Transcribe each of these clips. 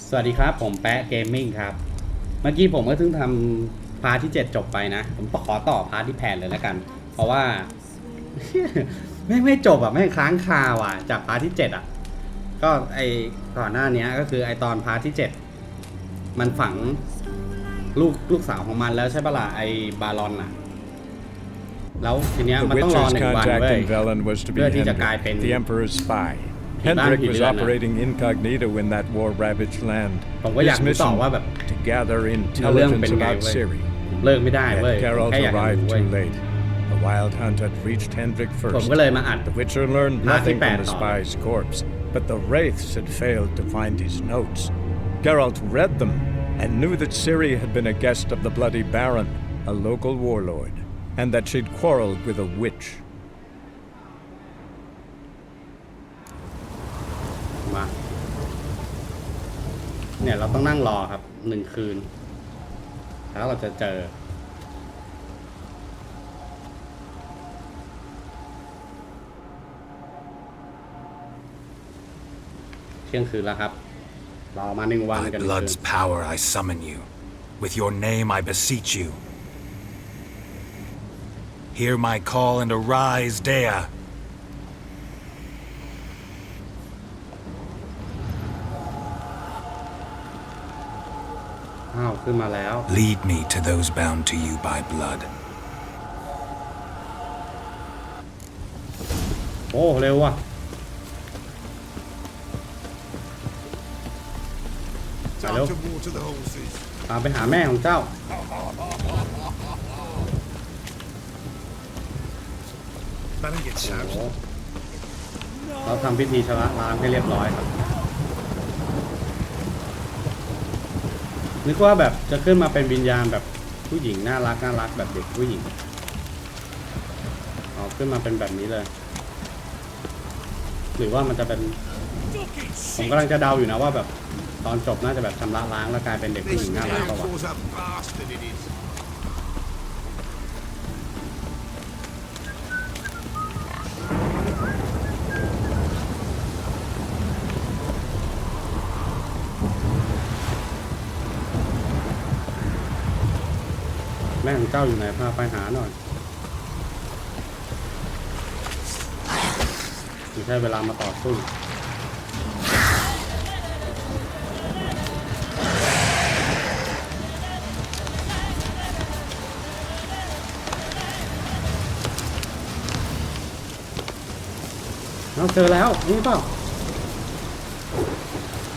สวัสดีครับผมแปะเกมมิ่งครับเมื่อกี้ผมก็เพิ่งทำพาร์ทที่7จบไปนะผมขอต่อพาร์ทที่8เลยแล้วกันเพราะว่า ไม่จบอ่ะไม่ค้างคาว่ะจากพาร์ทที่7อ่ะก็ไอก่อนหน้านี้ก็คือไอตอนพาร์ทที่7มันฝังลูกสาวของมันแล้วใช่ปะล่ะไอบารอนอ่ะแล้วทีเนี้ยมันต้องรอ1 วันเว้ยเพื่อที่จะกลายเป็นHendrik was operating incognito in that war-ravaged land. His mission to gather intelligence about Ciri. Yet Geralt arrived too late. The Wild Hunt had reached Hendrik first. The Witcher learned nothing from the spy's corpse, but the Wraiths had failed to find his notes. Geralt read them and knew that Ciri had been a guest of the Bloody Baron, a local warlord, and that she'd quarreled with a witch.เนี่ยเราต้องนั่งรอครับ1 คืนแล้วเราจะเจอเที่ยงคืนแล้วครับรอมา1 วันกัน By blood's power I summon you. With your name I beseech you. Hear my call and arise, Dea.ขึ้นมาแล้ว Lead me to those bound to you by blood. โอ้เร็วว่ะมาเร็วตามไปหาแม่ของเจ้าเราทำพิธีชำระล้างให้เรียบร้อยครับนึกว่าแบบจะขึ้นมาเป็นวิญญาณแบบผู้หญิงน่ารักแบบเด็กผู้หญิงขึ้นมาเป็นแบบนี้เลยหรือว่ามันจะเป็นผมกำลังจะเดาอยู่นะว่าแบบตอนจบน่าจะแบบชำระล้างแล้วกลายเป็นเด็กผู้หญิงน่ารักก็ว่าแม่ของเจ้าอยู่ไหนพาไปหาหน่อยไม่ใช่เวลามาต่อสู้เราเจอแล้วนี่เปล่า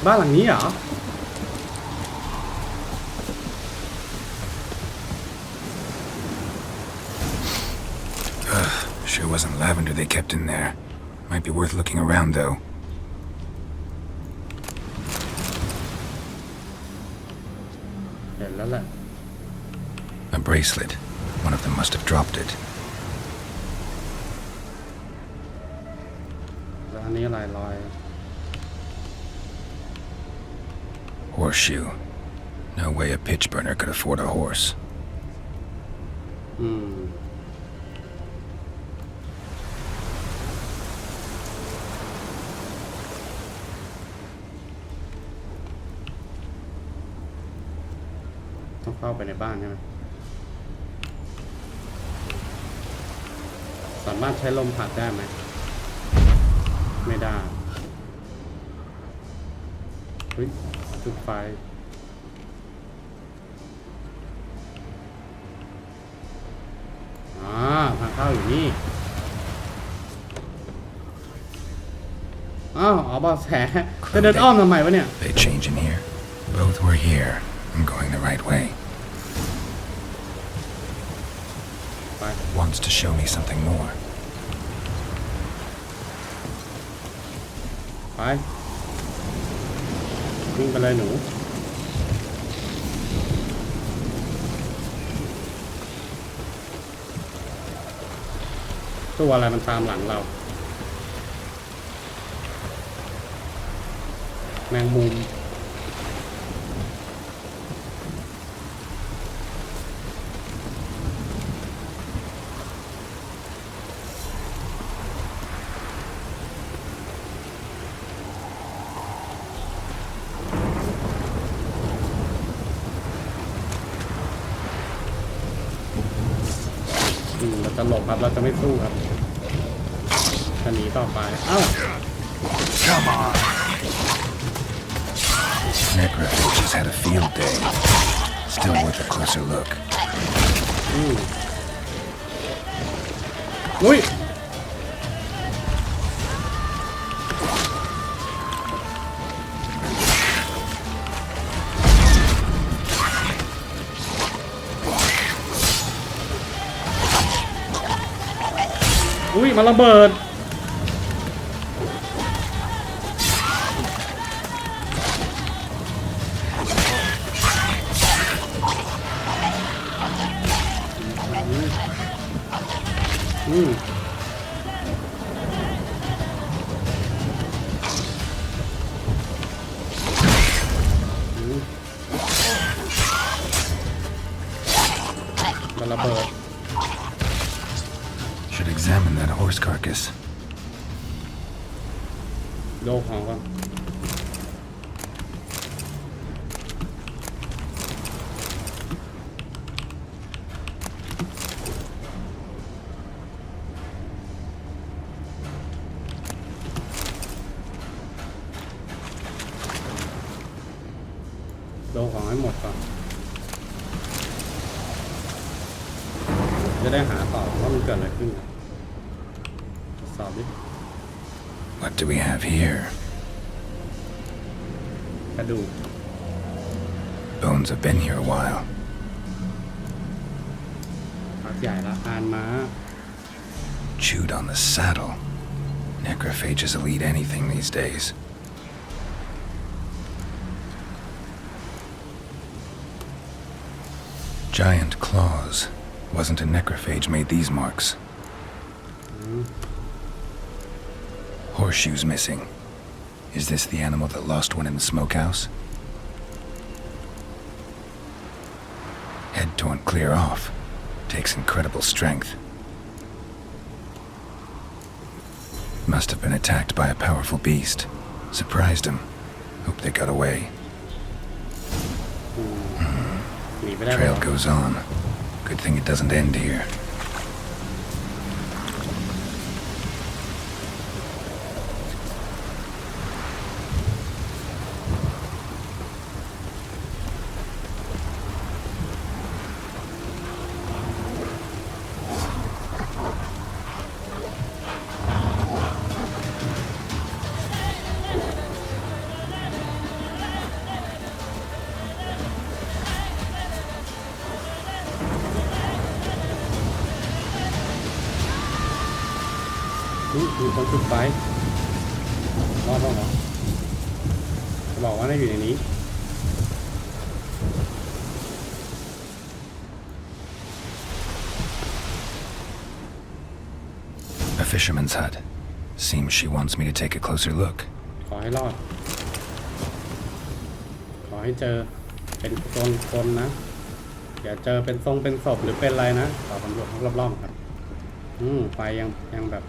บ้านหลังนี้เหรอSure wasn't lavender they kept in there. Might be worth looking around though. A bracelet. One of them must have dropped it. Horseshoe. No way a pitch burner could afford a horse. เข้าไปในบ้านใช่ไหมสามารถใช้ลมผลักได้ไหมไม่ได้เฮ้ยจุดไฟทางเข้าอยู่นี่อ๋อเบาะแสจะเดินอ้อมทำไมวะเนี่ย They change in here. Both were here. I'm going the right way. Wants to show me something more. ไปวิ่งไปเลยหนูตัวอะไรมันตามหลังเราแมงมุม จะหลบครับเราจะไม่สู้ครับจะหนีต่อไปเอ้า Come on. Necrophage has had a field day. Still worth a closer look. อุ้ยมันระเบิดมันระเบิด Should examine that horse carcass. โยกของก่อนโยกของให้หมดก่อนจะได้หาต่อว่ามันเกิดอะไรขึ้นสอบดิ What do we have here? กระดูก Bones have been here a while. พักใหญ่ละอานม้า Chewed on the saddle. Necrophages will eat anything these days. Giant claws. Wasn't a necrophage made these marks. Horseshoes missing. Is this the animal that lost one in the smokehouse? Head torn clear off. Takes incredible strength. Must have been attacked by a powerful beast. Surprised him. Hope they got away. Trail goes on. Good thing it doesn't end here.มีคนจุดไฟรอดเหรอจะบอกว่าได้อยู่ในนี้ A fisherman's hut. Seems she wants me to take a closer look. ขอให้รอดขอให้เจอเป็นคนนะอย่าเจอเป็นทรงเป็นศพหรือเป็นอะไรนะขอสำรวจรอบๆครับไฟยังแบบ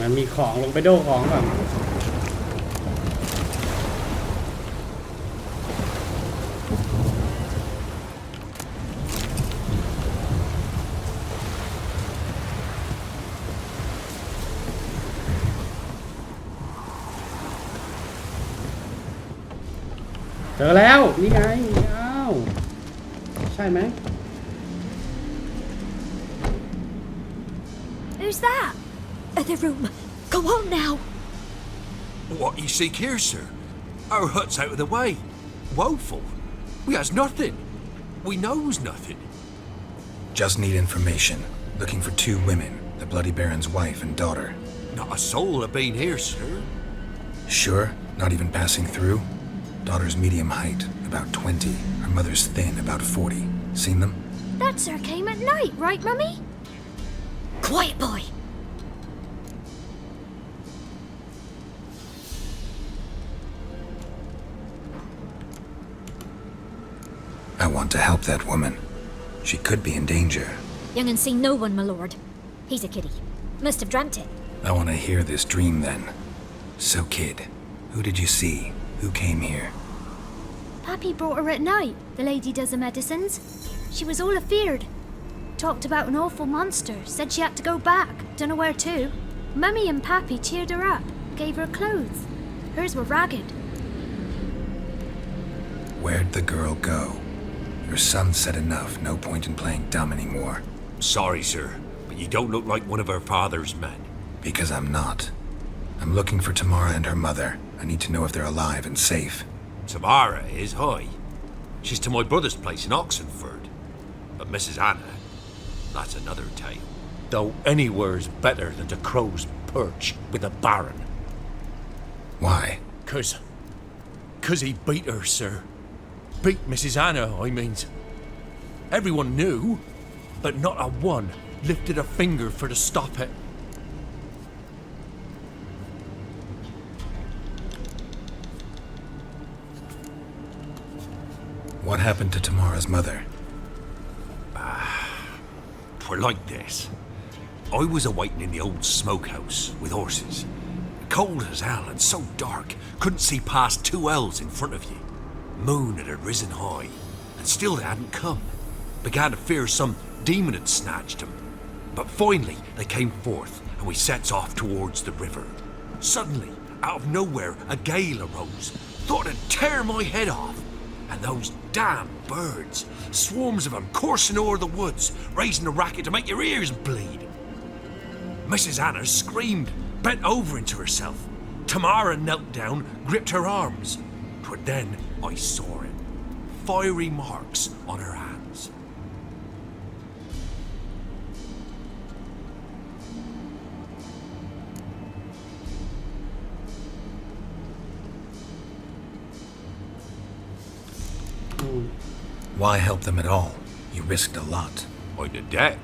มันมีของลงไปโดของก่อนเจอแล้วนี่ไงอ้าวใช่ไหม Who's that? The room. Go on now. What you seek here, sir? Our hut's out of the way. Woeful. We has nothing. We knows nothing. Just need information. Looking for 2 women, the Bloody Baron's wife and daughter. Not a soul have been here, sir. Sure? Not even passing through? Daughter's medium height, about 20. Her mother's thin, about 40. Seen them? That sir came at night, right, Mummy? Quiet, boy. I want to help that woman. She could be in danger. Young and seen no one, my lord. He's a kiddie. Must have dreamt it. I want to hear this dream then. So, kid, who did you see? Who came here? Pappy brought her at night. The lady does the medicines. She was all afeared. Talked about an awful monster, said she had to go back, dunno where to. Mummy and Pappy cheered her up, gave her clothes. Hers were ragged. Where'd the girl go? Your son said enough, no point in playing dumb anymore. Sorry, sir, but you don't look like one of her father's men. Because I'm not. I'm looking for Tamara and her mother. I need to know if they're alive and safe. Tamara is, hi. She's to my brother's place in Oxenford. But Mrs. Anna, that's another tale. Though anywhere's better than the crow's perch with a baron. Why? 'Cause he beat her, sir. Beat Mrs. Anna, I means. Everyone knew, but not a one lifted a finger for to stop it. What happened to Tamara's mother? Twere like this. I was awaiting in the old smokehouse with horses. Cold as hell and so dark, couldn't see past 2 ells in front of you. Moon had risen high, and still they hadn't come. Began to fear some demon had snatched them. But finally they came forth, and we sets off towards the river. Suddenly, out of nowhere, a gale arose. Thought it'd tear my head off. And those damn birds, swarms of them coursing o'er the woods, raising a racket to make your ears bleed. Mrs. Anna screamed, bent over into herself. Tamara knelt down, gripped her arms. 'Twas then I saw it. Fiery marks on her hands. Why help them at all? You risked a lot. I'd a debt.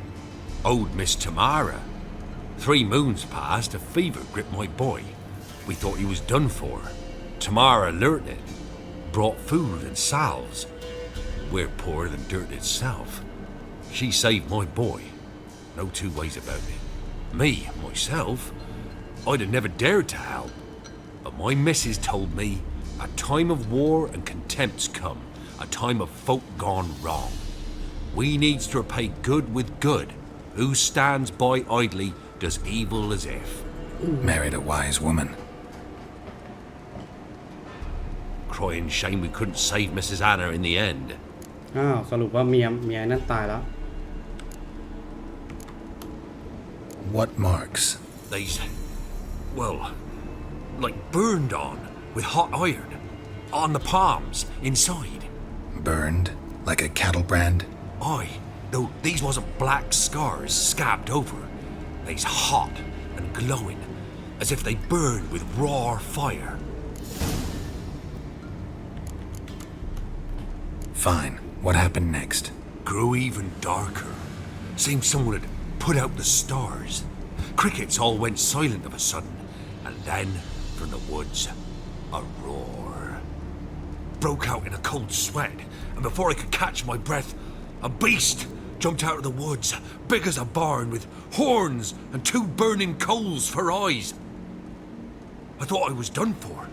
Owed Miss Tamara. 3 moons passed, a fever gripped my boy. We thought he was done for. Tamara learnt it. Brought food and salves. We're poorer than dirt itself. She saved my boy. No 2 ways about it. Me, myself, I'd have never dared to help. But my missus told me a time of war and contempt's come. A time of folk gone wrong. We needs to repay good with good. Who stands by idly does evil as if. Married a wise woman. Crying shame we couldn't save Mrs. Anna in the end. สรุปว่าเมียนั่นตายแล้ว What marks? They's, well, like burned on with hot iron. On the palms, inside. Burned? Like a cattle brand? Aye, though these wasn't black scars scabbed over. They's hot and glowing, as if they burned with raw fire. Fine. What happened next? Grew even darker. Seemed someone had put out the stars. Crickets all went silent of a sudden, and then, from the woods, a roar. Broke out in a cold sweat, and before I could catch my breath, a beast jumped out of the woods, big as a barn, with horns and 2 burning coals for eyes. I thought I was done for.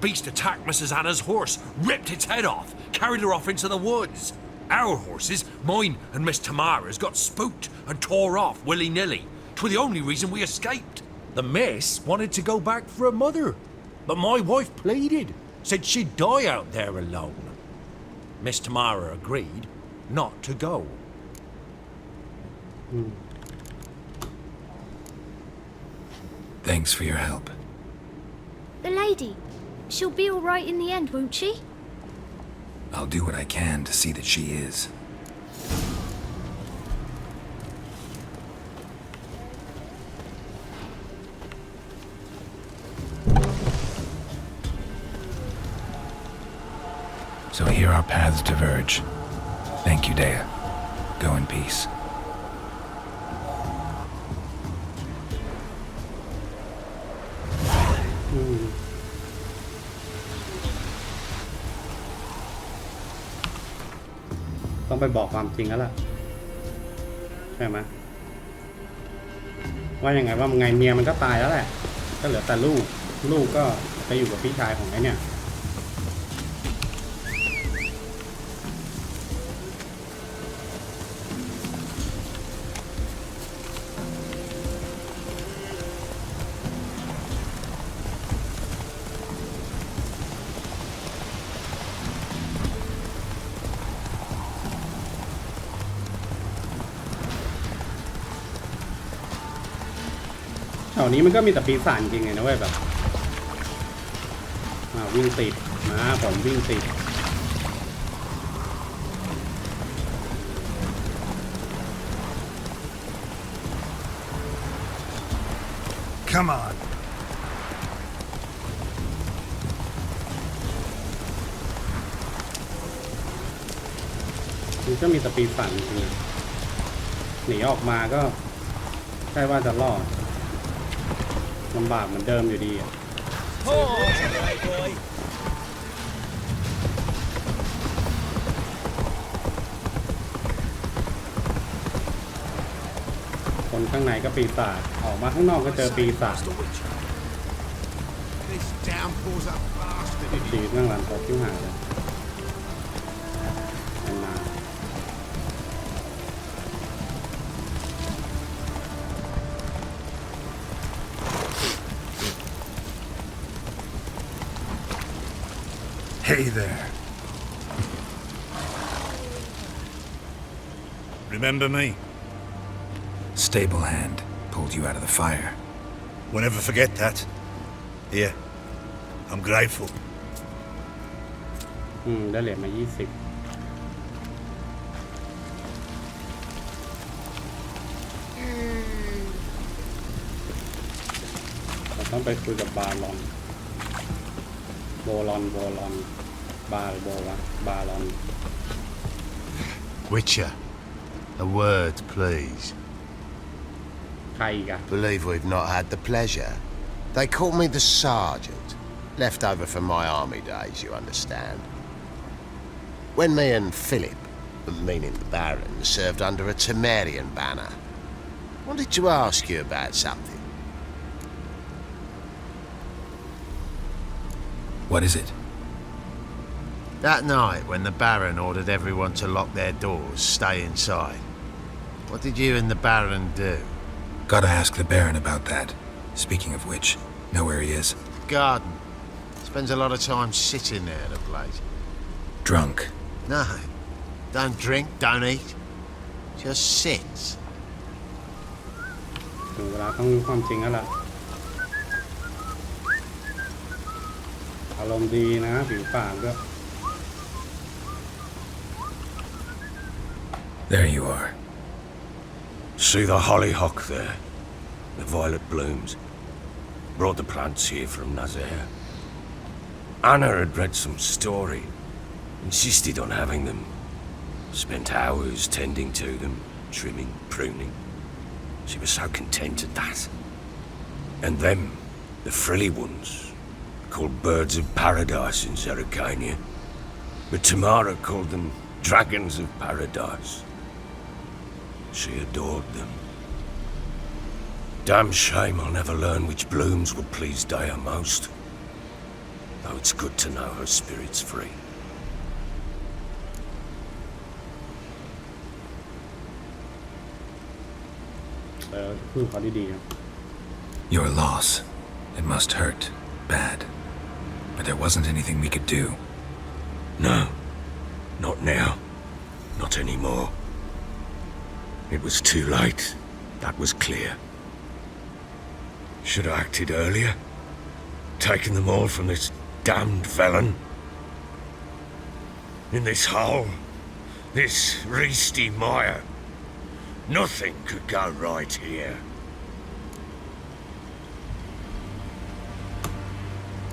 Beast attacked Mrs. Anna's horse, ripped its head off, carried her off into the woods. Our horses, mine and Miss Tamara's, got spooked and tore off willy-nilly. 'Twas the only reason we escaped. The miss wanted to go back for her mother, but my wife pleaded, said she'd die out there alone. Miss Tamara agreed not to go. Thanks for your help. The lady, she'll be all right in the end, won't she? I'll do what I can to see that she is. So here our paths diverge. Thank you, Dea. Go in peace. ต้องไปบอกความจริงแล้วล่ะใช่ไหมว่ายังไงว่าไงเมียมันก็ตายแล้วแหละก็เหลือแต่ลูกก็ไปอยู่กับพี่ชายของไอ้เนี่ย วนี้มันก็มีแต่ปีศาจจริงไงนะเว้ยแบบวิ่งติดนะผมวิ่งติด Come on. มันก็มีแต่ปีศาจจริงหนีออกมาก็ใช่ว่าจะรอดลำบากเหมือนเดิมอยู่ดีอ่ะคนข้างในก็ปีศาจออกมาข้างนอกก็เจอปีศาจชีวิตนั่งหลังตกที่หาเลยนาน Hey there. Remember me? Stable hand pulled you out of the fire. We'll never forget that. Here, I'm grateful. ได้เหรียญมา20เราต้องไปคุยกับบาลอนบาลอน Witcher, a word, please. ใครอีกอะ Believe we've not had the pleasure. They call me the Sergeant. Left over from my army days, you understand. When me and Philip, meaning the Baron, served under a Temerian banner. Wanted to ask you about something. What is it? That night when the Baron ordered everyone to lock their doors, stay inside. What did you and the Baron do? Gotta ask the Baron about that. Speaking of which, know where he is? Garden. Spends a lot of time sitting there, the place. Drunk. No. Don't drink, don't eat. Just sits. ถึงเวลาต้องรู้ความจริงแล้วล่ะอารมณ์ดีนะผิวปากก็ There you are. See the hollyhock there? The violet blooms. Brought the plants here from Nazaire. Anna had read some story. Insisted on having them. Spent hours tending to them, trimming, pruning. She was so content at that. And them, the frilly ones, called birds of paradise in Zerrikania. But Tamara called them dragons of paradise. She adored them. Damn shame I'll never learn which blooms would please Daya most. Though it's good to know her spirit's free. Your loss. It must hurt. Bad. But there wasn't anything we could do. No. Not now. Not anymore. It was too late. That was clear. Should have acted earlier. Taken them all from this damned felon. In this hole. This reesty mire. Nothing could go right here.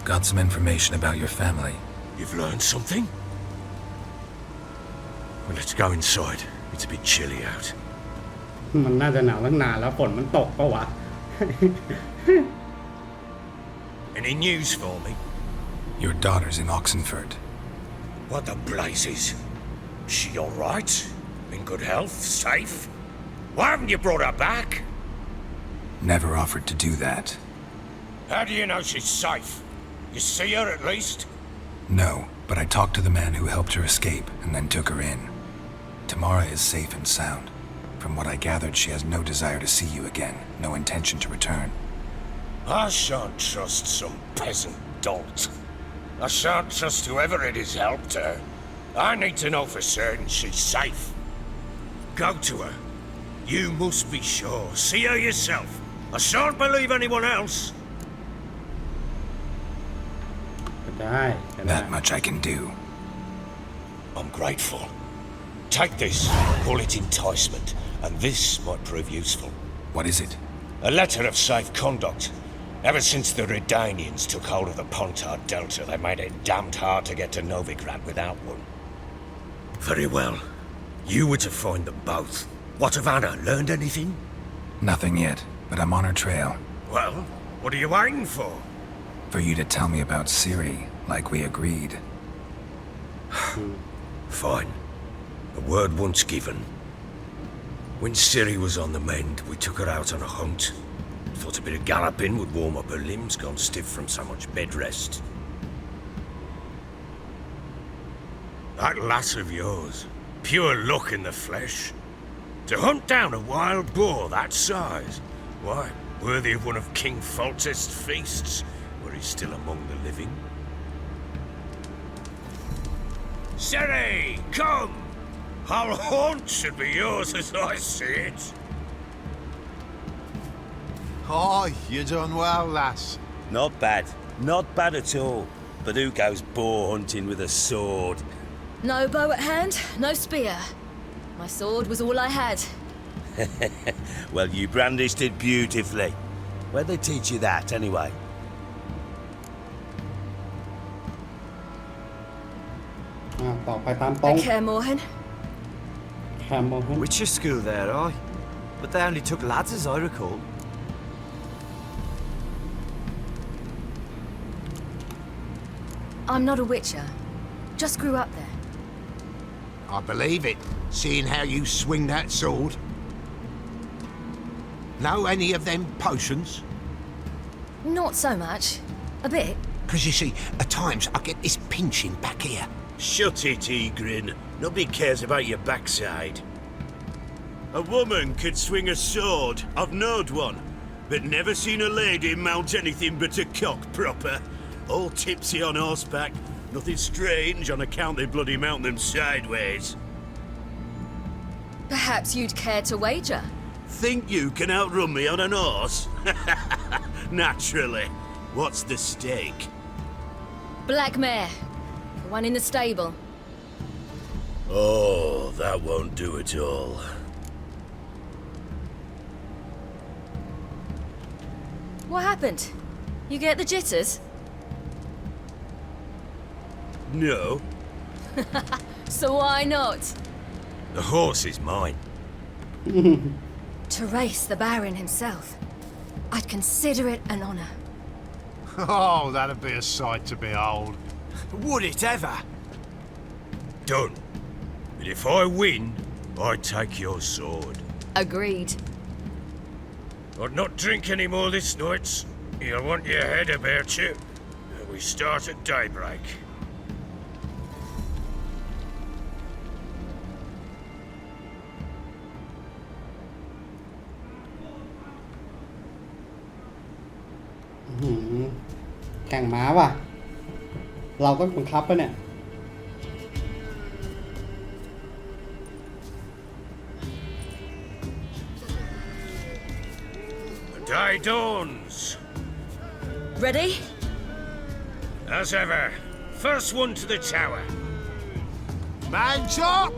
Got some information about your family. You've learned something? Well, let's go inside. It's a bit chilly out. มันน่าจะหนาวตั้งนานแล้วฝนมันตกปะวะ Any news for me? Your daughter's in Oxenford. What the blazes? She all right? In good health? Safe? Why haven't you brought her back? Never offered to do that. How do you know she's safe? You see her at least? No, but I talked to the man who helped her escape and then took her in. Tamara is safe and sound. From what I gathered, she has no desire to see you again, no intention to return. I shan't trust some peasant dolt. I shan't trust whoever it is helped her. I need to know for certain she's safe. Go to her. You must be sure. See her yourself. I shan't believe anyone else. ได้ก็ได้ That much I can do. I'm grateful. Take this, call it enticement, and this might prove useful. What is it? A letter of safe conduct. Ever since the Redanians took hold of the Pontar Delta, they made it damned hard to get to Novigrad without one. Very well. You were to find them both. What of Anna? Learned anything? Nothing yet, but I'm on her trail. Well, what are you waiting for? For you to tell me about Ciri, like we agreed. Fine. A word once given. When Ciri was on the mend, we took her out on a hunt. Thought a bit of galloping would warm up her limbs, gone stiff from so much bed rest. That lass of yours, pure luck in the flesh. To hunt down a wild boar that size, why, worthy of one of King Foltest's feasts, were he still among the living. Ciri, come! Our haunt should be yours as I see it. Oh, you're done well, lass. Not bad. Not bad at all. But who goes boar hunting with a sword? No bow at hand, no spear. My sword was all I had. Well, you brandished it beautifully. Where'd they teach you that, anyway? Ah, ต่อไปตามตรง At Cairmorhen. แคมโมเฮน Witcher school there, aye. But they only took lads as I recall. I'm not a witcher. Just grew up there. I believe it, seeing how you swing that sword. Know any of them potions? Not so much. A bit. Because you see, at times I get this pinching back here. Shut it, Egrin. Nobody cares about your backside. A woman could swing a sword. I've knowed one. But never seen a lady mount anything but a cock proper. All tipsy on horseback. Nothing strange on account they bloody mount them sideways. Perhaps you'd care to wager. Think you can outrun me on an horse? Naturally. What's the stake? Black mare. The one in the stable. Oh, that won't do at all. What happened? You get the jitters? No, So why not? the horse is mine. To race the Baron himself. I'd consider it an honour. Oh, that'd be a sight to behold. Would it ever? Done. But if I win, I take your sword. Agreed. I'd not drink any more this night. You'll want your head about you. We start at daybreak. Hmm. แข่งม้าว่ะ เราก็บังคับปะเนี่ย The day dawns. Ready? As ever, first one to the tower. Man chop!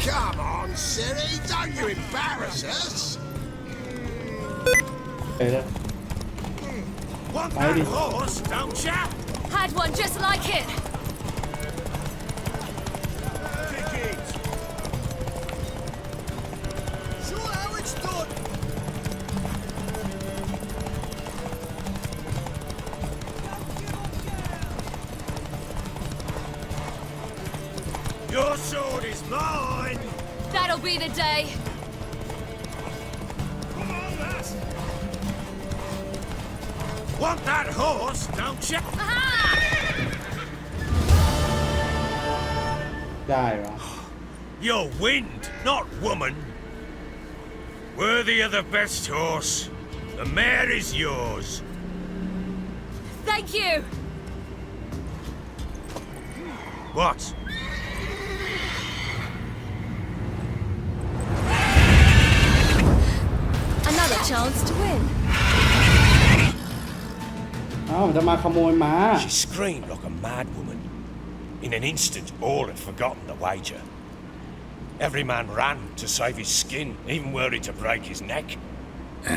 Come on, Ciri, don't you embarrass us! เดี๋ยว Want Mighty. that horse, don't ya? Had one just like it. Kick it. Show how it's done! Your sword is mine. That'll be the day. Come on, lass. Want that horse, don't ya? ได้วะ You're wind, not woman. Worthy of the best horse. The mare is yours. Thank you. What? chance to win. อ้าวจะมาขโมยม้า She screamed like a mad woman. In an instant, all had forgotten the wager. Every man ran to save his skin, even were it to break his neck.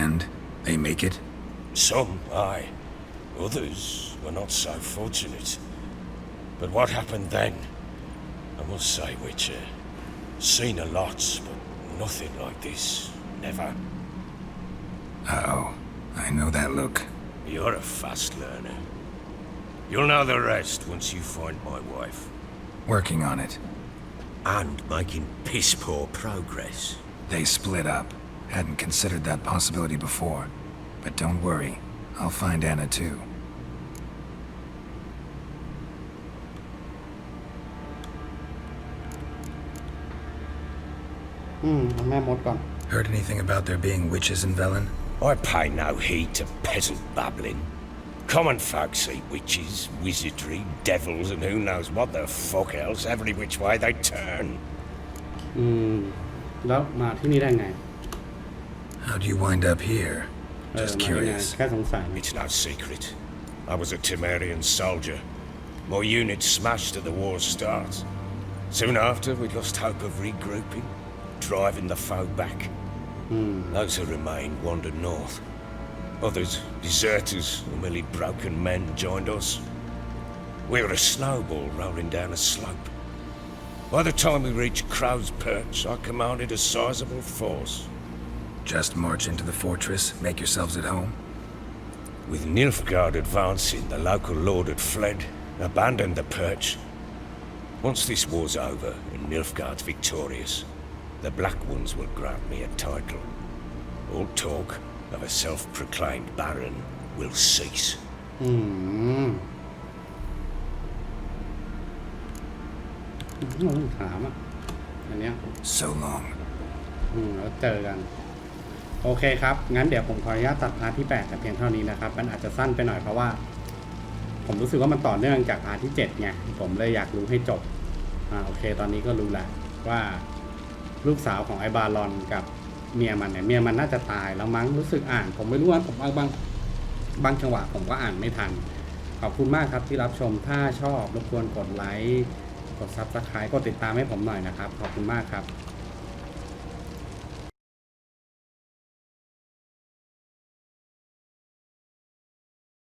And they make it? Some, aye. Others were not so fortunate. But what happened then? I must say, Witcher, seen a lot, but nothing like this. Never. Uh-oh. I know that look. You're a fast learner. You'll know the rest once you find my wife. Working on it. And making piss-poor progress. They split up. Hadn't considered that possibility before. But don't worry. I'll find Anna too. Heard anything about there being witches in Velen? I pay no heed to peasant babbling. Common folk see witches, wizardry, devils, and who knows what the fuck else every which way they turn. แล้วมาที่นี่ได้ไง How do you wind up here? Just curious. แค่สงสัย It's no secret. I was a Temerian soldier. My unit smashed at the war's start. Soon after, we lost hope of regrouping, driving the foe back. Those who remained wandered north. Others, deserters or merely broken men, joined us. We were a snowball rolling down a slope. By the time we reached Crow's Perch, I commanded a sizable force. Just march into the fortress, make yourselves at home? With Nilfgaard advancing, the local lord had fled, abandoned the Perch. Once this war's over and Nilfgaard's victorious, the Black Ones will grant me a title. All talk of a self-proclaimed baron will cease. ถามอ่ะอันเนี้ย So long. แล้วเจอกันโอเคครับงั้นเดี๋ยวผมขออนุญาตตัดพาร์ทที่8แต่เพียงเท่านี้นะครับมันอาจจะสั้นไปหน่อยเพราะว่าผมรู้สึกว่ามันต่อเนื่องจากพาร์ทที่7ไงผมเลยอยากรู้ให้จบโอเคตอนนี้ก็รู้แล้วว่าลูกสาวของไอ้บารอนกับเมียมันเนี่ยเมียมันน่าจะตายแล้วมั้งรู้สึกอ่านผมไม่รู้ว่าผมบางจังหวะผมก็อ่านไม่ทันขอบคุณมากครับที่รับชมถ้าชอบรบกวนกดไลค์กด Subscribe กดติดตามให้ผมหน่อยนะครับขอบคุณมากครับ